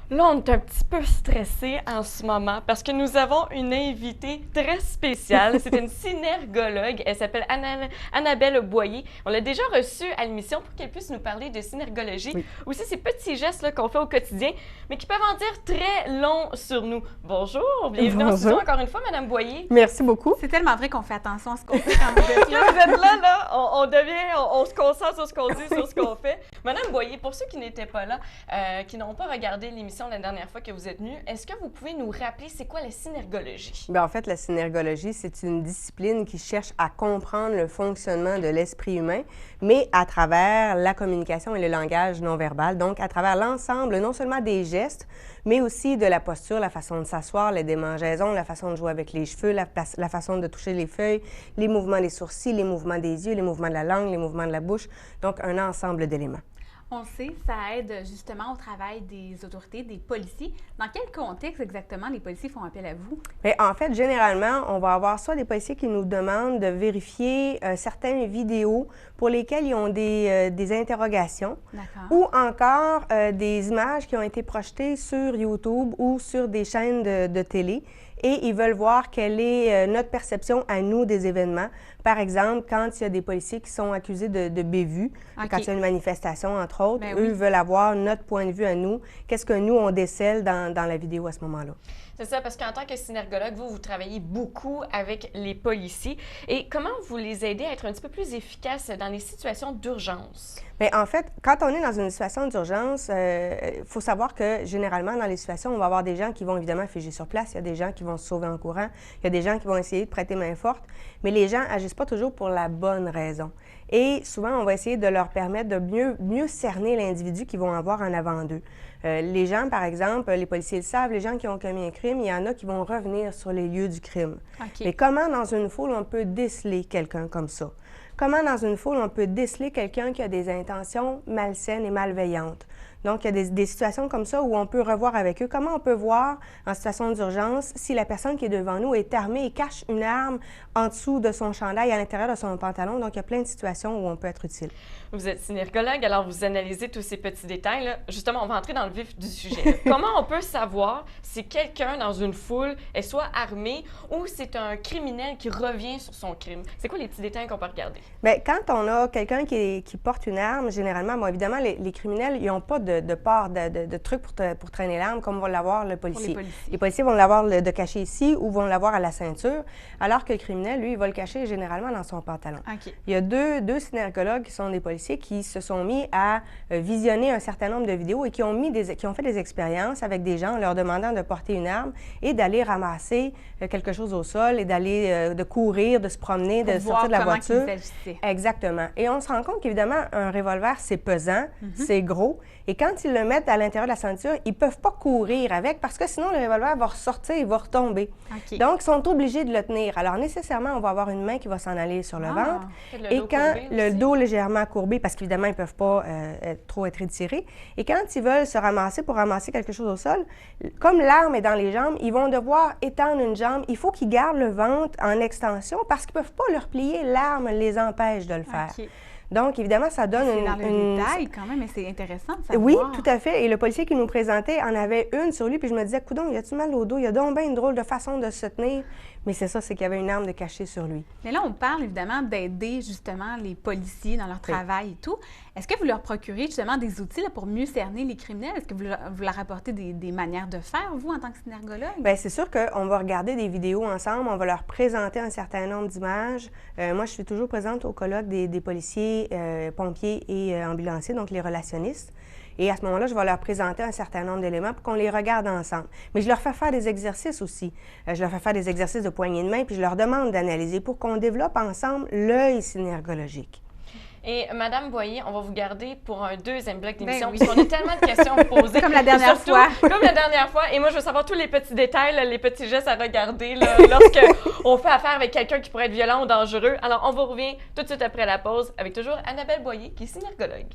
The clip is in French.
Là, on est un petit peu stressé en ce moment parce que nous avons une invitée très spéciale. C'est une synergologue. Elle s'appelle Annabelle Boyer. On l'a déjà reçue à l'émission pour qu'elle puisse nous parler de synergologie. Oui. Aussi, ces petits gestes là, qu'on fait au quotidien, mais qui peuvent en dire très long sur nous. Bonjour, bienvenue en studio Bonjour. encore une fois, Madame Boyer. Merci beaucoup. C'est tellement vrai qu'on fait attention à ce qu'on fait quand vous êtes là. Vous êtes là, on se concentre sur ce qu'on dit, sur ce qu'on fait. Madame Boyer, pour ceux qui n'étaient pas là, qui n'ont pas regardé l'émission la dernière fois que vous êtes venue, est-ce que vous pouvez nous rappeler c'est quoi la synergologie? Bien, en fait, la synergologie, c'est une discipline qui cherche à comprendre le fonctionnement de l'esprit humain, mais à travers la communication et le langage non verbal, donc à travers l'ensemble non seulement des gestes, mais aussi de la posture, la façon de s'asseoir, les démangeaisons, la façon de jouer avec les cheveux, la façon de toucher les feuilles, les mouvements des sourcils, les mouvements des yeux, les mouvements de la langue, les mouvements de la bouche, donc un ensemble d'éléments. On sait, ça aide justement au travail des autorités, des policiers. Dans quel contexte exactement les policiers font appel à vous? Bien, en fait, généralement, on va avoir soit des policiers qui nous demandent de vérifier certaines vidéos pour lesquelles ils ont des interrogations, D'accord. ou encore des images qui ont été projetées sur YouTube ou sur des chaînes de télé, et ils veulent voir quelle est notre perception à nous des événements. Par exemple, quand il y a des policiers qui sont accusés de bévues, OK. quand il y a une manifestation, entre autres, Ben eux oui. veulent avoir notre point de vue à nous. Qu'est-ce que nous, on décèle dans la vidéo à ce moment-là? C'est ça, parce qu'en tant que synergologue, vous travaillez beaucoup avec les policiers. Et comment vous les aidez à être un petit peu plus efficaces dans les situations d'urgence? Bien, en fait, quand on est dans une situation d'urgence, il faut savoir que généralement, dans les situations, on va avoir des gens qui vont évidemment figer sur place, il y a des gens qui vont se sauver en courant, il y a des gens qui vont essayer de prêter main forte, mais les gens n'agissent pas toujours pour la bonne raison. Et souvent, on va essayer de leur permettre de mieux cerner l'individu qu'ils vont avoir en avant d'eux. Les gens, par exemple, les policiers le savent, les gens qui ont commis un crime, il y en a qui vont revenir sur les lieux du crime. OK. Mais comment, dans une foule, on peut déceler quelqu'un comme ça? Comment, dans une foule, on peut déceler quelqu'un qui a des intentions malsaines et malveillantes? Donc, il y a des situations comme ça où on peut revoir avec eux. Comment on peut voir, en situation d'urgence, si la personne qui est devant nous est armée et cache une arme en dessous de son chandail, à l'intérieur de son pantalon? Donc, il y a plein de situations où on peut être utile. Vous êtes synergologue, alors vous analysez tous ces petits détails-là. Justement, on va entrer dans le vif du sujet. Comment on peut savoir si quelqu'un dans une foule est soit armé ou c'est un criminel qui revient sur son crime? C'est quoi les petits détails qu'on peut regarder? Bien, quand on a quelqu'un qui porte une arme, généralement, bon, évidemment, les criminels, ils n'ont pas de port de trucs pour traîner l'arme comme va l'avoir le policier. Pour les policiers. Les policiers vont l'avoir de caché ici ou vont l'avoir à la ceinture, alors que le criminel, lui, il va le cacher généralement dans son pantalon. OK. Il y a deux synergologues qui sont des policiers qui se sont mis à visionner un certain nombre de vidéos et qui ont fait des expériences avec des gens en leur demandant de porter une arme et d'aller ramasser quelque chose au sol et d'aller de courir, de se promener, Pour de voir sortir de la comment voiture. qu'ils agissaient. Exactement. Et on se rend compte qu'évidemment, un revolver, c'est pesant, c'est gros. Et quand ils le mettent à l'intérieur de la ceinture, ils ne peuvent pas courir avec parce que sinon, le revolver va ressortir, il va retomber. OK. Donc, ils sont obligés de le tenir. Alors, nécessairement, on va avoir une main qui va s'en aller sur le ventre. Peut-être le Et dos quand courbé le aussi. dos légèrement courbé, parce qu'évidemment, ils ne peuvent pas trop être étirés. Et quand ils veulent se ramasser pour ramasser quelque chose au sol, comme l'arme est dans les jambes, ils vont devoir étendre une jambe. Il faut qu'ils gardent le ventre en extension parce qu'ils ne peuvent pas le replier. L'arme les empêche de le faire. OK. Donc, évidemment, ça donne C'est dans le détail quand même, mais c'est intéressant de savoir. Oui, tout à fait. Et le policier qui nous présentait en avait une sur lui, puis je me disais, coudonc, y a-tu mal au dos? Il y a donc bien une drôle de façon de se tenir. Mais c'est ça, c'est qu'il y avait une arme de cachée sur lui. Mais là, on parle évidemment d'aider justement les policiers dans leur travail et tout. Est-ce que vous leur procurez justement des outils là, pour mieux cerner les criminels? Est-ce que vous leur apportez des manières de faire, vous, en tant que synergologue? Bien, c'est sûr qu'on va regarder des vidéos ensemble, on va leur présenter un certain nombre d'images. Moi, je suis toujours présente au colloque des policiers, pompiers et ambulanciers, donc les relationnistes. Et à ce moment-là, je vais leur présenter un certain nombre d'éléments pour qu'on les regarde ensemble. Mais je leur fais faire des exercices aussi. Je leur fais faire des exercices de poignée de main, puis je leur demande d'analyser pour qu'on développe ensemble l'œil synergologique. Et Madame Boyer, on va vous garder pour un deuxième bloc d'émission, oui. puisqu'on a tellement de questions à vous poser. Comme la dernière Surtout, fois. Comme la dernière fois. Et moi, je veux savoir tous les petits détails, là, les petits gestes à regarder là, lorsque on fait affaire avec quelqu'un qui pourrait être violent ou dangereux. Alors, on vous revient tout de suite après la pause avec toujours Annabelle Boyer, qui est synergologue.